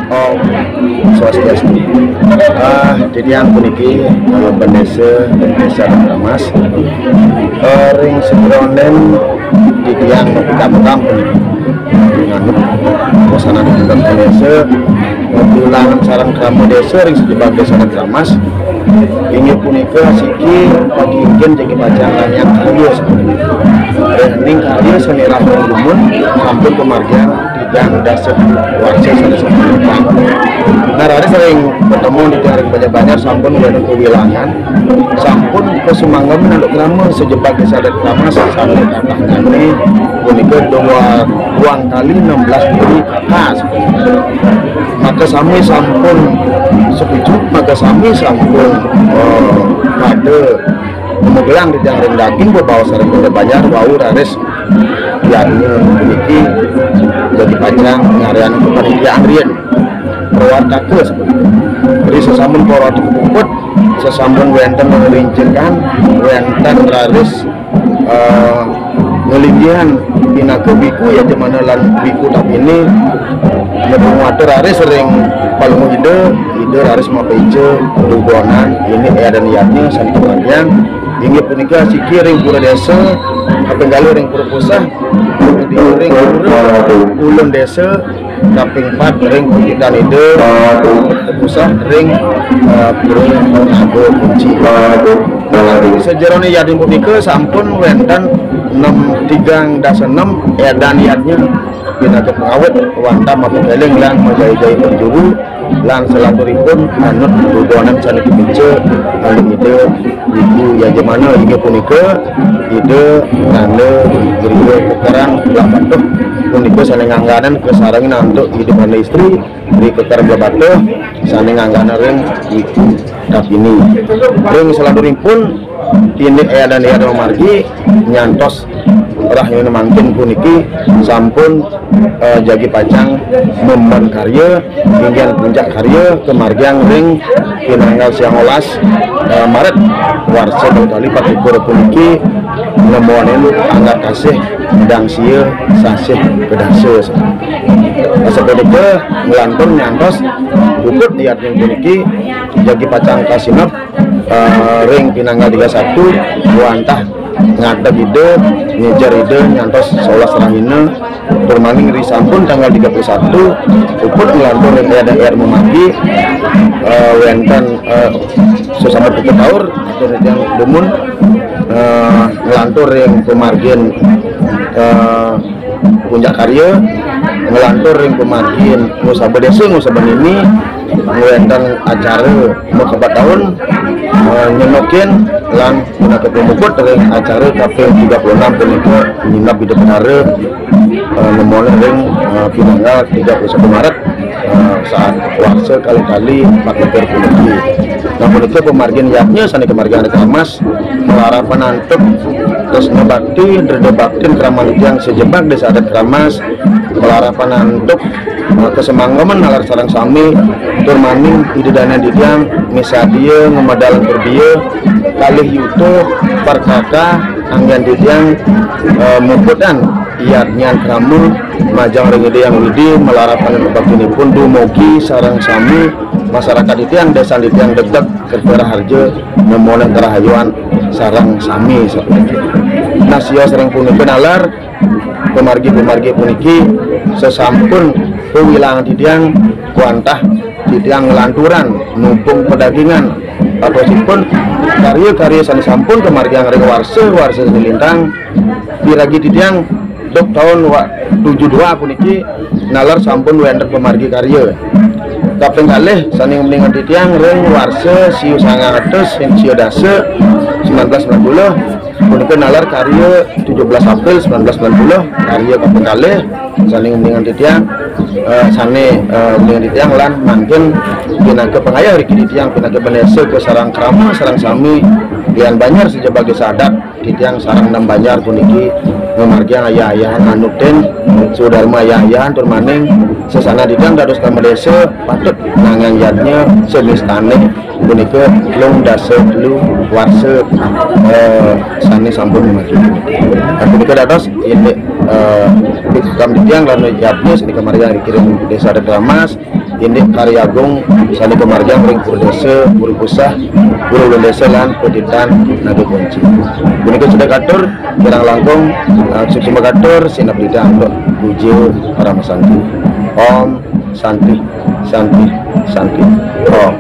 Om Swastiastu. Jadi yang puniki Bendesa Mas ring segronen di tiang kampung nganut suasana di tingkat Bendesa ulangan sarang kamu desa ring sejebak desa Mas ini punika siki bagi ingin jadi pajangan yang karya ning karya seni rakyat lumun sampun kemargian tigang dasar warsa sada sepenuhnya. Nah, hari sering bertemu di daerah banyak-banyak sampun udah kewilangan sampun kesumangan menanduk lama sejebak desa adat lama sampai katanya ini punika ruang kali 16 kali khas. Maka sami sampun sepucuk, maka sami sampun pada memegelang di dalam daging berbau sarang banyak bau raris yang memiliki jadi panjang ngarian kepanitiaan rian perwartake seperti itu. Jadi sesambun porot kepuput, sesambun wenten merincikan, wenten raris ngelinggihan pina ke biku ya dimana lan biku tapi ini water raris sering paling ide raris mau peje dugonan ini dan niatnya sampai bagian hingga punika siki ring pura desa kapinggali ring pura pusah di ring pura ulun desa kaping 4 ring dan ide pusah ring pura nago kunci sejarahnya yadim punika sampun wenten 6 dan niatnya kita ke pengawet wantam apa keleng lan majai-jai penjuru lan selaturipun anut dudonan sanik pince aling ide ibu ya gimana hingga punika ide nande gereja kekarang belah batuh punika saling angganan kesarangin untuk hidup anda istri di kekarang belah batuh saling angganan ring ibu ini ring selaturipun ini dan margi nyantos rahimana mangkin puniki sampun jagi pacang memban karya hingga puncak karya kemargian ring pinanggal siang olas Maret warsa kali patikur puniki nemoanin angkat kasih dang sia sasih kedase seperti ngelantur nyantos puput lihat yang puniki jagi pacang kasinap ring pinanggal 31 wantah ngadeg ide ngejar ide nyantos seolah serangina bermaling risampun tanggal 31 uput ngelantur daerah memagi wenten sesama pukul taur atau yang demun ngelantur yang pemargin puncak karya ngelantur yang pemargin ngusaba desa ngusaba ini wenten acara mau kebat tahun nyemokin lan guna kepemukut ring acara KP 36 punika nginap hidup benare nemone ring pinanggal 31 Maret saat warsa kali-kali pakai puniki. Nah punika pemargian yaknya sani kemargian Mas melarapan antuk terus ngebakti derdebaktin keraman yang sejebak desa adat Kramas melarapan antuk kesemanggaman nalar sarang sami turmaning ide dana didiang misadia ngemadalan berbia kalih yuto perkata anggan didiang muputan iatnya kamu majang ringide yang widi melarapan lebak ini pun dumugi sarang sami masyarakat itu yang desa itu yang dekat kerja harjo nemonen terahayuan sarang sami seperti nasio sarang puniki nalar pemargi puniki sesampun pewilangan didiang kuantah didiang lanturan numpung pedagingan atau sipun karya-karya sana sampun kemargian ring warsa selintang diragi didiang dok tahun 72 puniki nalar sampun wender pemargi karya kaping kalih saning mendingan didiang ring warsa siu sangat atas siu dasa 1990 puniki nalar karya 17 April 1990 karya kaping kalih saning mendingan didiang sane mendingan didiang lan mangkin pinaga pengayah riki didiang pinaga Bendesa ke sarang krama sarang sami lian Banyar sebagai sadat didiang sarang 6 Banyar puniki memargian ayah-ayahan manuten sudharma ayah-ayahan turmaning sesana didiang dados kama desa patut nangang yatnya semistane punika lung dasa lu warsa sane sampun memakai punika dados ini kam didiang lan yatnya sini kemargian dikirim desa adat Kramas ini Karyagung Sani Kemarjang ring Purdesa Buru Pusah Buru Desa lan Petitan Naga Kunci. Punika sudah katur kirang langkung sukses katur sinap didang puji para masanti. Om Santi Santi Santi Om.